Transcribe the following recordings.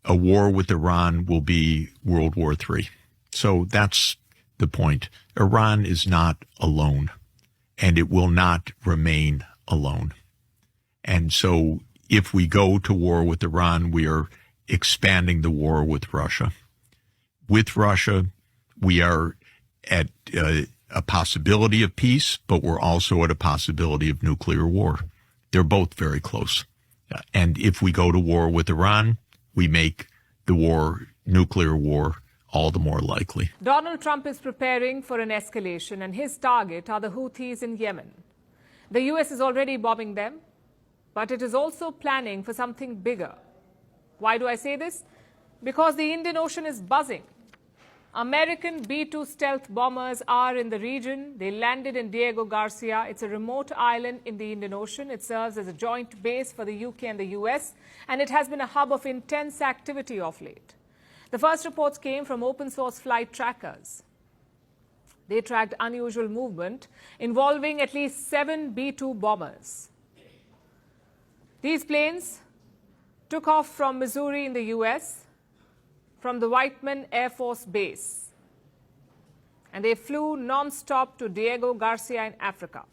a war with Iran will be World War III. So that's the point. Iran is not alone, and it will not remain alone. And so if we go to war with Iran, we are expanding the war with Russia. With Russia, we are at a possibility of peace, but we're also at a possibility of nuclear war. They're both very close. And if we go to war with Iran, we make the war, nuclear war, all the more likely. Donald Trump is preparing for an escalation, and his target are the Houthis in Yemen. The U.S. is already bombing them, but it is also planning for something bigger. Why do I say this? Because the Indian Ocean is buzzing. American B-2 stealth bombers are in the region. They landed in Diego Garcia. It's a remote island in the Indian Ocean. It serves as a joint base for the UK and the US, and it has been a hub of intense activity of late. The first reports came from open-source flight trackers. They tracked unusual movement involving at least 7 B-2 bombers. These planes took off from Missouri in the US, from the Whiteman Air Force Base, and they flew non-stop to Diego Garcia in Africa.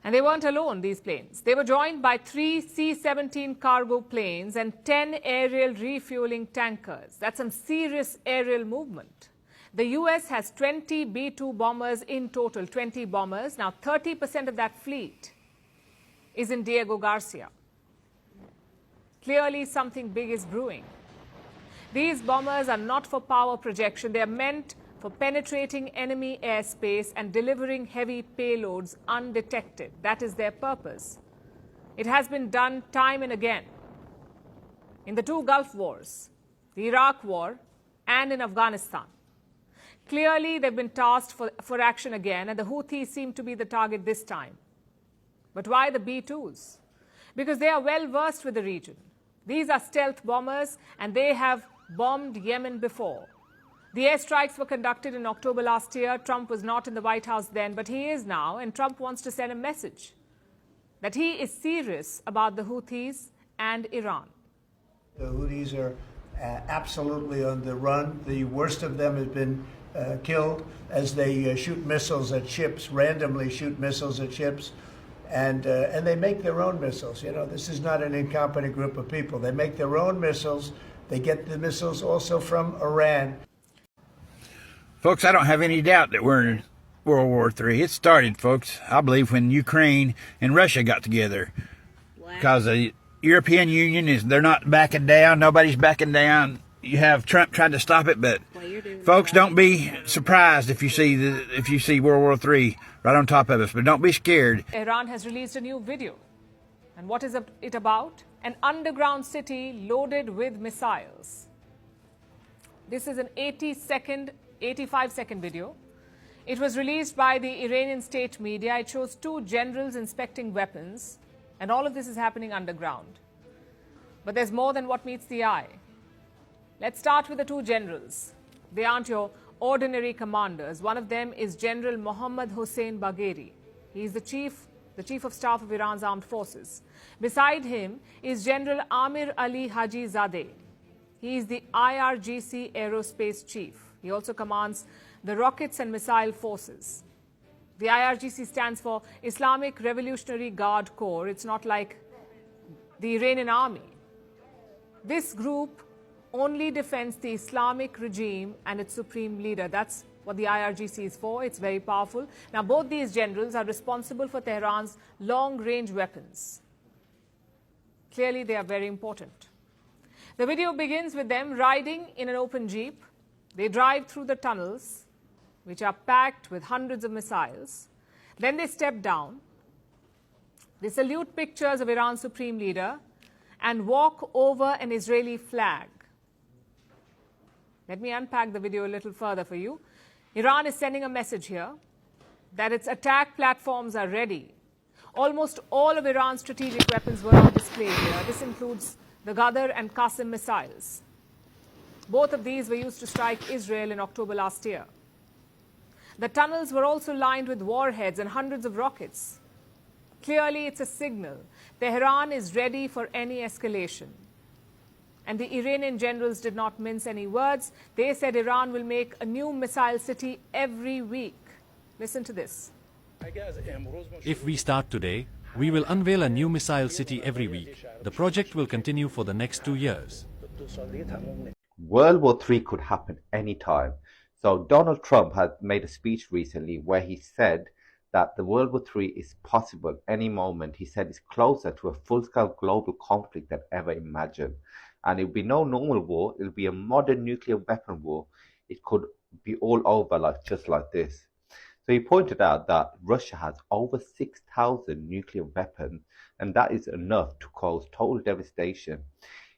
And they weren't alone, these planes. They were joined by 3 C-17 cargo planes and 10 aerial refueling tankers. That's some serious aerial movement. The U.S. has 20 B-2 bombers in total, 20 bombers. Now, 30% of that fleet is in Diego Garcia. Clearly, something big is brewing. These bombers are not for power projection. They are meant for penetrating enemy airspace and delivering heavy payloads undetected. That is their purpose. It has been done time and again. In the 2 Gulf Wars, the Iraq War, and in Afghanistan. Clearly, they've been tasked for action again, and the Houthis seem to be the target this time. But why the B-2s? Because they are well versed with the region. These are stealth bombers, and they have bombed Yemen before. The airstrikes were conducted in October last year. Trump was not in the White House then, but he is now, and Trump wants to send a message that he is serious about the Houthis and Iran. The Houthis are absolutely on the run. The worst of them has been killed as they shoot missiles at ships, randomly shoot missiles at ships. And they make their own missiles. You know, this is not an incompetent group of people. They make their own missiles. They get the missiles also from Iran. Folks, I don't have any doubt that we're in World War III. It started, folks, I believe, when Ukraine and Russia got together. Because the European Union they're not backing down. Nobody's backing down. You have Trump trying to stop it, but folks, don't be surprised if you see World War III right on top of us, but don't be scared. Iran has released a new video. And what is it about? An underground city loaded with missiles. This is an 85-second video. It was released by the Iranian state media. It shows 2 generals inspecting weapons, and all of this is happening underground. But there's more than what meets the eye. Let's start with the 2 generals. They aren't your ordinary commanders. One of them is General Mohammad Hossein Bagheri. He is the chief of staff of Iran's armed forces. Beside him is General Amir Ali Haji Zadeh. He is the IRGC aerospace chief. He also commands the rockets and missile forces. The IRGC stands for Islamic Revolutionary Guard Corps. It's not like the Iranian army. This group only defends the Islamic regime and its supreme leader. That's what the IRGC is for. It's very powerful. Now, both these generals are responsible for Tehran's long-range weapons. Clearly, they are very important. The video begins with them riding in an open jeep. They drive through the tunnels, which are packed with hundreds of missiles. Then they step down. They salute pictures of Iran's supreme leader and walk over an Israeli flag. Let me unpack the video a little further for you. Iran is sending a message here that its attack platforms are ready. Almost all of Iran's strategic weapons were on display here. This includes the Ghadar and Qasim missiles. Both of these were used to strike Israel in October last year. The tunnels were also lined with warheads and hundreds of rockets. Clearly, it's a signal. Tehran is ready for any escalation. And the Iranian generals did not mince any words. They said Iran will make a new missile city every week. Listen to this. If we start today, we will unveil a new missile city every week. The project will continue for the next 2 years. World War III could happen anytime. So Donald Trump had made a speech recently where he said that the World War III is possible any moment. He said it's closer to a full-scale global conflict than ever imagined. And it will be no normal war. It will be a modern nuclear weapon war. It could be all over just like this. So he pointed out that Russia has over 6,000 nuclear weapons, and that is enough to cause total devastation.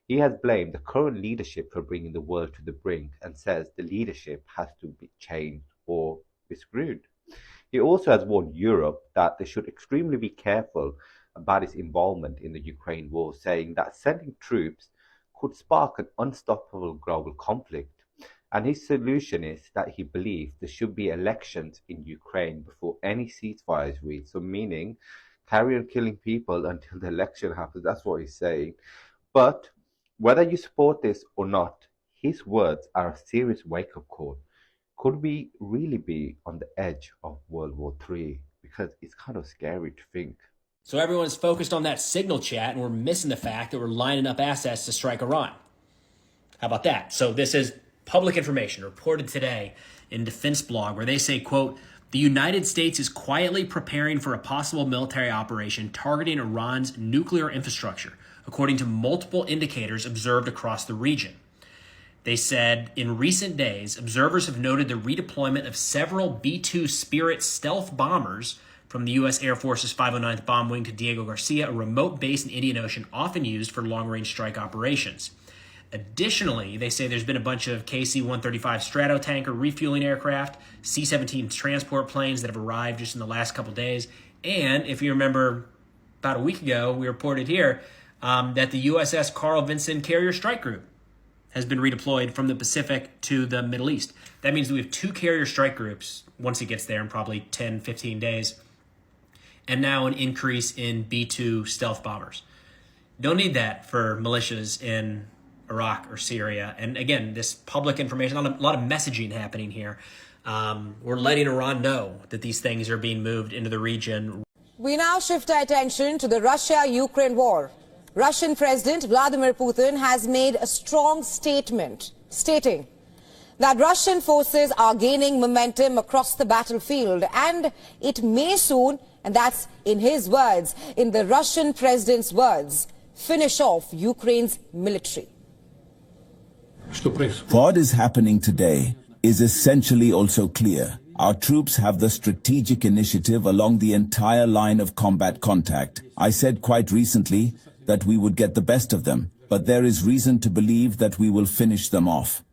He has blamed the current leadership for bringing the world to the brink and says the leadership has to be changed or be screwed. He also has warned Europe that they should extremely be careful about its involvement in the Ukraine war, saying that sending troops could spark an unstoppable global conflict. And his solution is that he believes there should be elections in Ukraine before any ceasefire is reached. So meaning, carry on killing people until the election happens. That's what he's saying. But whether you support this or not, his words are a serious wake-up call. Could we really be on the edge of World War III? Because it's kind of scary to think. So everyone's focused on that signal chat, and we're missing the fact that we're lining up assets to strike Iran. How about that? So this is public information reported today in Defense Blog, where they say, quote, the United States is quietly preparing for a possible military operation targeting Iran's nuclear infrastructure, according to multiple indicators observed across the region. They said, in recent days, observers have noted the redeployment of several B-2 Spirit stealth bombers from the U.S. Air Force's 509th Bomb Wing to Diego Garcia, a remote base in Indian Ocean often used for long-range strike operations. Additionally, they say there's been a bunch of KC-135 Stratotanker refueling aircraft, C-17 transport planes that have arrived just in the last couple days. And if you remember, about a week ago, we reported here that the USS Carl Vinson Carrier Strike Group has been redeployed from the Pacific to the Middle East. That means that we have 2 carrier strike groups once it gets there in probably 10, 15 days. And now an increase in B-2 stealth bombers. Don't need that for militias in Iraq or Syria. And again, this public information, a lot of messaging happening here. We're letting Iran know that these things are being moved into the region. We now shift our attention to the Russia-Ukraine war. Russian President Vladimir Putin has made a strong statement stating that Russian forces are gaining momentum across the battlefield, and it may soon, and that's in his words, in the Russian president's words, finish off Ukraine's military. What is happening today is essentially also clear. Our troops have the strategic initiative along the entire line of combat contact. I said quite recently that we would get the best of them, but there is reason to believe that we will finish them off.